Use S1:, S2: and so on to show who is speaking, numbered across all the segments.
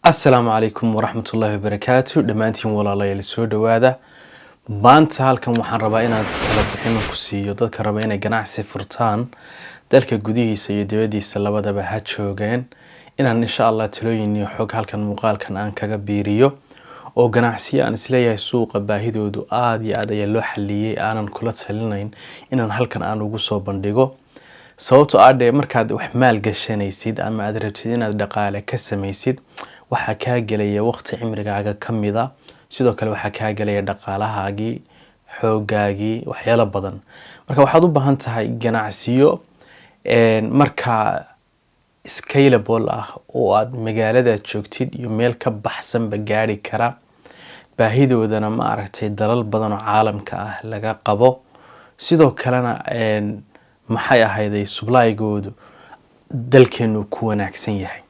S1: Asalaamu calaykum waraxmatullaahi wabarakaatu dhammaantiin walaalayaal soo dhawaada maanta halkan waxaan rabaa inaan talo bixin ku siiyo dadka raba inay ganacsi furtaan dalka gudihiisa iyo dibadiisa labadaba ha joogeen inaan insha Allah talooyin iyo xog halkan muuqaalkan aan kaga biiriyo oo ganacsiyo aan isleeyahay suuqa baahidoodu aad iyo aad ayaa loo xaliyay aanan kula talinayn inaan halkan aan ugu soo bandhigo sababtoo ah markaad wax maal gashanaysid ama aad rabtid inaad dhaqaale ka samaysid waxa ka galaya waqti cimrigaaga kamida sidoo kale waxa ka galaya dhaqaalahaagii xoogaagii waxyaalo badan marka waxaad u baahan tahay ganacsiyo marka scalable ah oo aad magaalada joogtid iyo meel ka baxsan ba gaari kara baahidoodana ma aragtay dalal badan oo caalamka ah laga qabo sidoo kalena maxay ahayday supply-goodu dalkeenu ku wanaagsan yahay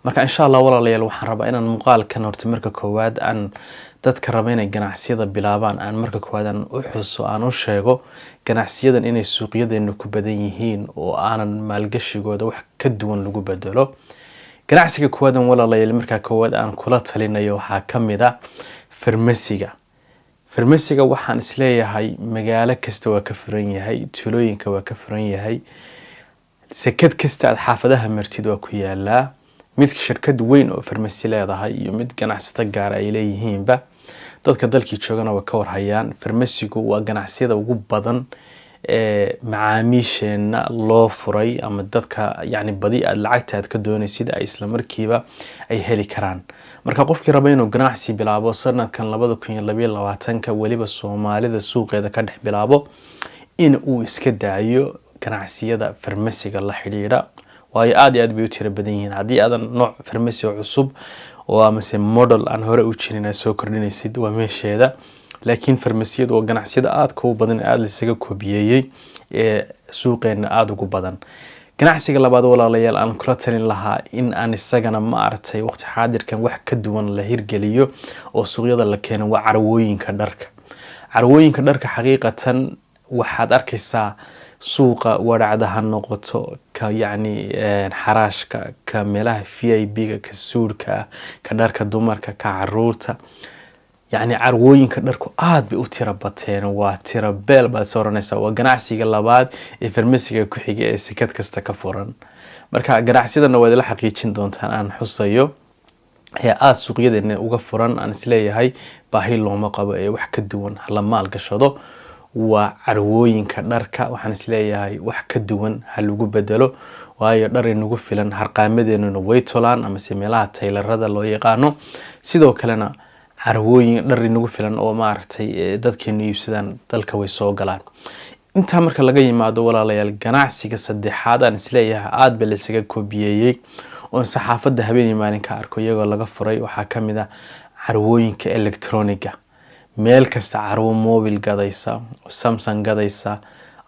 S1: marka insha Allah walaalayaal waxaan rabaa inaan muuqaalkan horta marka koowaad aan dadka raba inay ganacsiyada bilaabaan aan marka koowaad aan u xuso aan u sheego ganacsiyadan inay suuqyadeena ku badan yihiin oo aanan maalgashigooda wax ka duwan lagu bedelo ganacsiga koowaad walaalayaal marka koowaad aan kula talinayo waxa kamid ah farmasiga waxaan isleeyahay magaalo kasta waa ka furan yahay tuulooyinka waa ka furan yahay sakad kasta aad xaafadaha martid waa ku yaalaa mid shirkad weyn oo farmasi leedahay iyo mid ganacsato gaar ay leeyihiinba dadka dalkii joogana waa ka warhayaan farmasigu waa ganacsiyada ugu badan ee macaamiisheena loo furay ama dadka badi aad lacagta aad ka doonaysid ay isla markiiba ay heli karaan marka qofkii raba inuu ganacsi bilaabo sanadkan 2022 waliba Soomaalida suuqeeda ka dhex bilaabo in uu iska daayo ganacsiyada farmasiga la xiriira waayo aad iyo aad bay u tiro badan yihiin haddii aadan nooc farmasi cusub oo amase model aan hore u jirin soo kordhinaysid waa meesheeda laakiin farmasiyadu waa ganacsiyada aad ku badan aad la isaga koobiyay ee suuqeena aad ugu badan ganacsiga labaad walaalayaal aan kula talin lahaa in aan isagana ma aragtay waqti xaadirkan wax ka duwan la hirgeliyo oo suuqyada la keeno waa carwooyinka dharka xaqiiqatan waxaad arkaysaa suuqa wadacdaha noqoto ka xaraashka ka meelaha VIP-ga ka suudka ka dharka dumarka ka caruurta carwooyinka dharku aad bay u tira bateen waa tira beel baad sooranaysaa waa ganacsiga labaad ee farmasiga ku xiga ee sikad kasta ka furan marka ganacsiyadan waa la xaqiijin doontaan aan xusayo ee aad suuqyadeena uga furan aan isleeyahay baahi looma qabo ee wax ka duwan la maal gashado waa carwooyinka dharka waxaan isleeyahay wax ka duwan hal lagu bedelo waayo dhar inagu filan harqaamadeenuna way tolaan ama meelaha taylarada loo yaqaano sidoo kalena carwooyin dhar inagu filan oo ma aragtay dadkeenu iibsadaan dalka way soo galaan inta marka laga yimaado walaalayaal ganacsiga saddexaad aan isleeyahay aad ba la isaga koobiyay oo saxaafada habeen maalin ka arko iyagoo laga furay waxa kamid ah carwooyinka electroniga meel kasta carwo mobile gadaysa Samsung gadaysa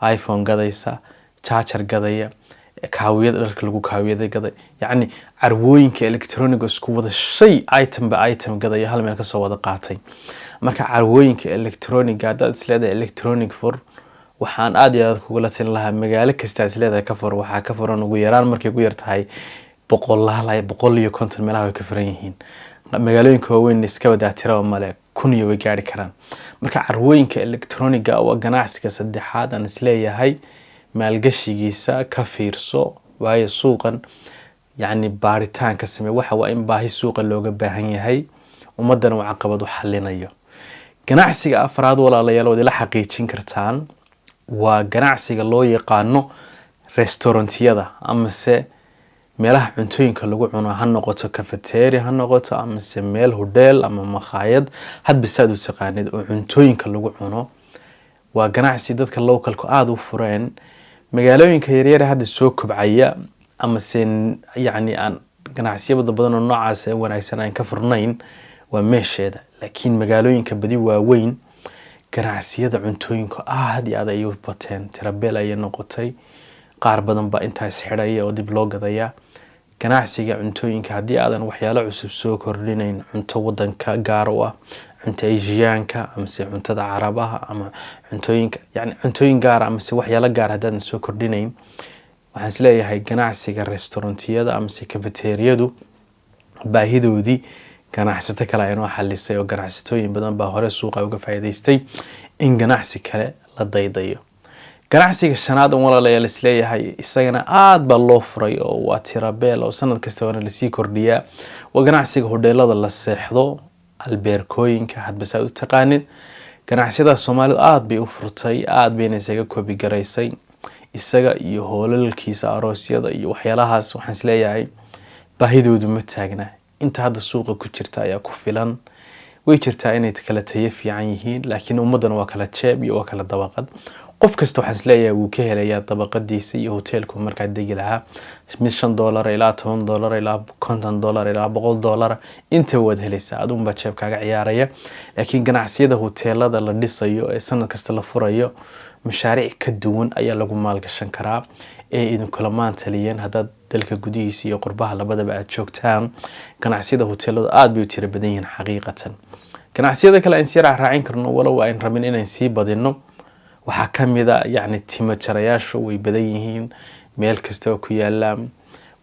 S1: iPhone gadaysa charger gadaya kaawiyada dharka lagu kaawiyada gaday carwooyinka electroniga isku wada shay item ba item gadaya hal meel ka soo wada qaatay marka carwooyinka electroniga dad isleedahay electronic for waxaan aad iyo aad kugula talin lahaa magaalo kasta isleedahay ka fur waxa ka furan ugu yaraan markay ku yartahay 150 meelaha ka furan yihiin magaalooyinka waaweyn iska wada tiro male kuniyo way gaari karaan marka carwooyinka electroniga waa ganacsiga saddexaad aan isleeyahay maalgashigiisa ka fiirso waayo suuqan baaritaan ka samee waxa waa in baahi suuqa looga baahan yahay ummadana waa caqabad u xalinayo ganacsiga afraad walaalayaal wada la xaqiijin kartaan waa ganacsiga loo yaqaano restaurantiyada amase meelaha cuntooyinka lagu cuno ha noqoto cafeteria ha noqoto amase meel hotel ama maqaayad hadba saad u taqaanid oo cuntooyinka lagu cuno waa ganacsi dadka localku aad u fureen magaalooyinka yaryar hadda soo kobcaya amase aan ganacsiyo badan oo noocaas ah wanaagsan aan ka furnayn waa meesheeda laakiin magaalooyinka badi waaweyn ganacsiyada cuntooyinka aad iyo aad ay u bateen tirabeel ay noqotay qaar badan ba intaas xidhaya oo dib loo gadaya ganacsiga cuntooyinka hadii aadan waxyaalo cusub soo kordhinayn cunto wadanka gaar u ah cunto Asiaanka ama cuntada Carabaha ama cuntooyin gaar ama waxyaalo gaar hadaan soo kordhinayn waxaan isleeyahay ganacsiga restaurantiyada ama cafeteriadu baahidoodii ganacsato kale ay noo xalisay oo ganacsatooyin badan baa hore suuqa uga faa'iidaystay in ganacsi kale la daydayo. ganacsiga shanaad walaalayaal isleeyahay isagana aad baa loo furay oo waa tirabeel oo sanad kasta la sii kordhiyaa. waa ganacsiga hodheelada la seexdo, albeerkooyinka hadba saa u taqaanin. ganacsiyada Soomaalidu aad bay u furtay, aad bayna isaga koobi garaysay isaga iyo hoolalkiisa aroosyada iyo waxyaalahaas. waxaan isleeyahay baahidoodu ma taagna, inta hadda suuqa ku jirta ayaa ku filan. way jirtaa inay kala tayo fiican yihiin, laakiin ummadana waa kala jeeb iyo waa kala dabaqad. qof kasta waxaan isleeyahay wuu ka helayaa dabaqadiisa iyo hoteelku markaa degi lahaa mid $5 ilaa $10 ilaa $50 ilaa $100 inta waad helaysaa, aduun baa jeebkaaga ciyaaraya. laakiin ganacsiyada hoteelada la dhisayo ee sanad kasta la furayo mashaariic ka duwan ayaa lagu maalgashan karaa ee idinkula maantaliyeen haddaad dalka gudihiisa iyo qurbaha labadaba aad joogtaan. ganacsiyada hoteelada aad bay u tiro badan yihiin xaqiiqatan. ganacsiyada kale aan sii raacin karno walow aan rabin inaan sii badino waxaa kamid ah timo jarayaashu way badan yihiin meel kasta oo ku yaala.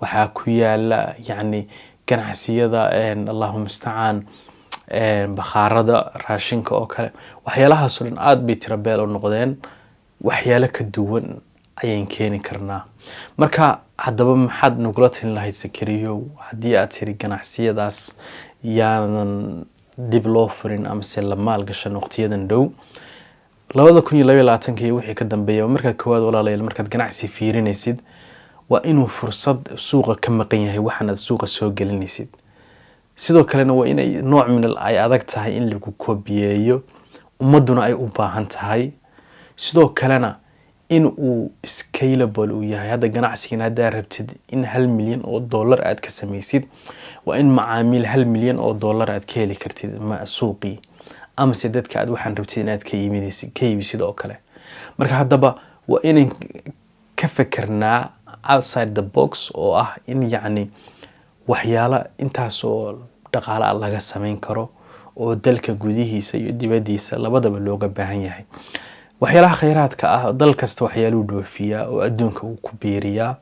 S1: waxaa ku yaala ganacsiyada Allahumma musta'an bakhaarada raashinka oo kale. waxyaalahaas oo dhan aad bay tiro beel u noqdeen, waxyaalo ka duwan ayaan keeni karnaa. marka haddaba maxaad nagula talin lahayd Sakariyow haddii aad tiri ganacsiyadaas yaanan dib loo furin ama se la maalgashan waqtiyadan dhow 2022 iyo wixii ka dambeeyay marka koowaad walaalayaal markaad ganacsi fiirinaysid waa inuu fursad suuqa ka maqan yahay waxaad suuqa soo gelinaysid. sidoo kalena waa inay nooc min ay adag tahay in lagu koobiyeeyo ummaduna ay u baahan tahay. sidoo kalena in uu scalable u yahay. hadda ganacsigan hadda rabtid in $1 milyan aad ka samaysid waa in macaamiil $1 milyan aad ka heli kartid suuqii ama se dadka aad waxaan rabtid inaad ka iibisid oo kale. marka haddaba waa inaan ka fikirnaa outside the box oo ah in waxyaalo intaas oo dhaqaale laga samayn karo oo dalka gudihiisa iyo dibadiisa labadaba looga baahan yahay. waxyaalaha kheyraadka ah dal kasta waxyaaluu dhoofiyaa oo adduunka uu ku biiriyaa.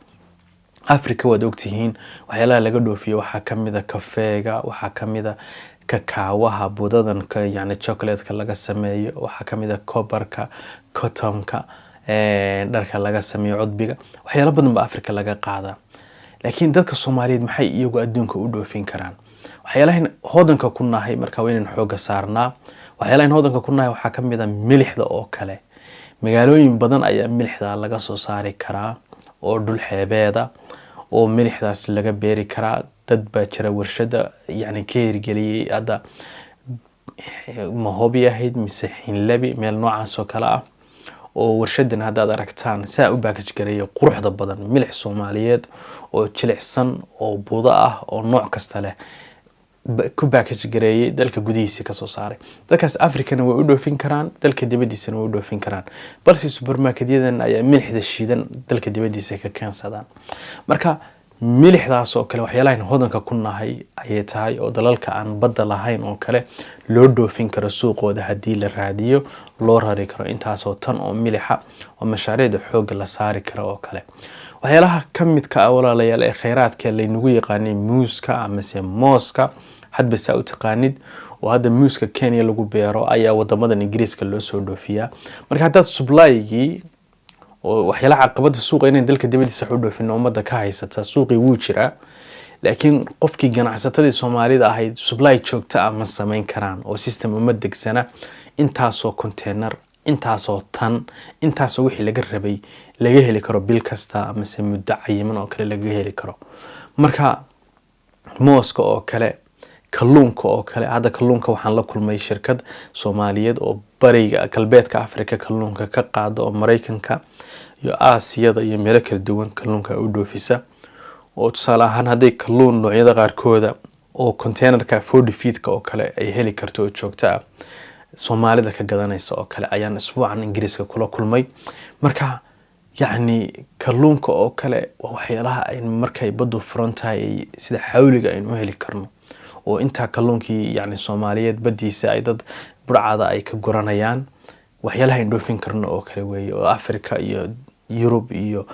S1: Africa waad ogtihiin waxyaalaha laga dhoofiyo waxaa kamid ah kafeega, waxaa kamid ah kakaawaha, budadanka chocolate-ka laga sameeyo, waxaa kamid ah kobarka, cottonka, dharka laga sameeyo cudbiga. waxyaalo badan baa Africa laga qaadaa. laakiin dadka Soomaaliyeed maxay iyagu adduunka u dhoofin karaan? waxyaalahan hodanka ku nahay marka waa inaan xooga saarnaa. waxyaalahan hodanka ku nahay waxaa kamid ah milixda oo kale. magaalooyin badan ayaa milixda laga soo saari karaa oo dhul xeebeeda oo milixdaas laga beeri karaa. dad baa jira warshada ka hirgeliyay hadda Mahobi ahayd mise Hinlabi meel noocaas oo kale ah oo warshadan haddaad aragtaan saa u package gareeyo quruxda badan milix Soomaaliyeed oo jilicsan oo budo ah oo nooc kasta leh ku package gareeyay dalka gudihiisa ka soo saaray. dadkaas Afrikana way u dhoofin karaan, dalka dibadiisana way u dhoofin karaan, balse supermarket-yadan ayaa milixda shiidan dalka dibadiisa ka keensadaan. marka milixdaas oo kale waxyaalahan hodanka ku nahay ayay tahay oo dalalka aan badda lahayn oo kale loo dhoofin karo suuqooda haddii la raadiyo loo rari karo intaas oo tan oo milixa oo mashaariicda xoog la saari karo oo kale. waxyaalaha kamidka ah walaalayaal ee kheyraadka laynagu yaqaanay muuska ama se mooska hadba saa u taqaanid oo hadda muuska Kenya lagu beero ayaa wadamadan Ingiriiska loo soo dhoofiyaa. marka haddaad supply-gii oo waxyaalaha caqabada suuqa inay dalka dibadiisa u dhoofin ummadda ka haysata suuqii wuu jiraa, laakiin qofkii ganacsatadii Soomaalida ahayd supply joogta ah ma samayn karaan oo system uma degsana intaasoo container intaasoo tan intaasoo wixii laga rabay laga heli karo bil kasta ama se muddo cayiman oo kale laga heli karo. marka mooska oo kale, kalluunka oo kale, hadda kalluunka waxaan la kulmay shirkad Soomaaliyeed oo bariga galbeedka Afrika kalluunka ka qaada oo Mareykanka iyo Aasiyada iyo meelo kala duwan kalluunka u dhoofisa. oo tusaale ahaan hadday kalluun noocyada qaarkooda oo containerka 40 feet-ka oo kale ay heli karto oo joogta ah Soomaalida ka gadanaysa oo kale ayaan isbuucan Ingiriiska kula kulmay. marka kalluunka oo kale waxyaalaha ay markay baddu furan tahay sida xawliga aynu heli karno oo inta kalluunkii Soomaaliyeed badiisa ay dad burcada ay ka guranayaan waxyaalaha aynu dhoofin karno oo kale weeye oo Afrika iyo Europe iyo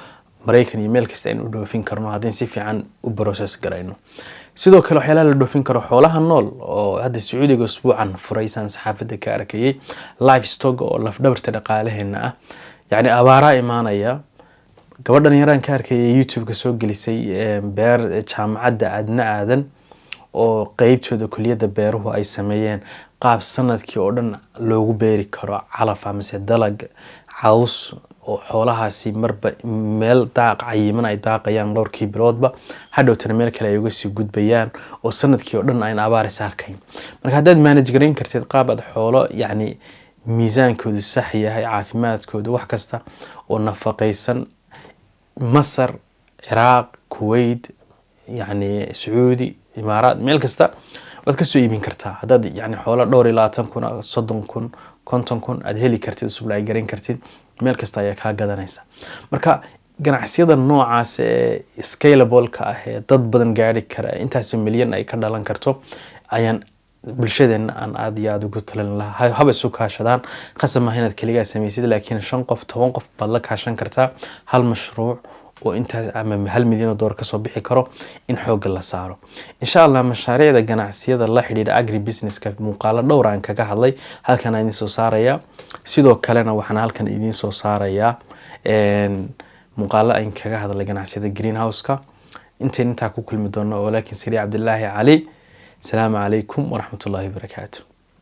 S1: Mareykan iyo meel kasta aynu dhoofin karno haddii si fiican u process garayno. sidoo kale waxyaalaha la dhoofin karo xoolaha nool oo hadda Sacuudiga usbuucan furaysan saxaafada ka arkayay livestock oo laf dhabarta dhaqaalaheena ah yani abaara imaanaya gabadhan yaraan ka arkayay YouTube ka soo gelisay beer jaamacadda adna aadan oo qaybtooda kuliyada beeruhu ay sameeyeen qaab sanadkii oo dhan loogu beeri karo calaf ama dalag caws oo xoolahaasi marba meel daaq cayiman ay daaqayaan dhowrkii biloodba hadhowtana meel kale ay uga sii gudbayaan oo sanadkii oo dhan ay abaar saarkayn marka haddaad manage gareyn kartid qaab aad xoolo yani miisaankoodu sax yahay caafimaadkoodu wax kasta oo nafaqaysan Masar Iraq Kuwait yani Saudi Imaaraat meel kasta waad ka soo iibin kartaa haddaad yani xoolo dhowr 20,000 30,000 50,000 aad heli kartid supply gareyn kartid meel kasta ayaa ka gadanaysa marka ganacsiyada noocaas ee scalable ka ah ee dad badan gaari kara intaas milyan ay ka dhalan karto ayaan bulshadeena aan aad iyo aad ugu talan lahaa haba soo kaashadaan qasam ah inaad kaliya sameeysid laakiin 5 qof 10 qof baad la kaashan kartaa hal mashruuc oo intaas ama $1 milyan ka soo bixi karo in xoog la saaro insha Allah mashaariicda ganacsiyada la xiriira agri business ka muuqaal dhowr aan kaga hadlay halkan aan soo saaraya sidoo kalena waxaan halkan idin soo saaraya muuqaal aan kaga hadlay ganacsiyada greenhouse ka inta ku kulmi doono oo laakiin Siri Cabdullaahi Ali السلام عليكم ورحمة الله وبركاته.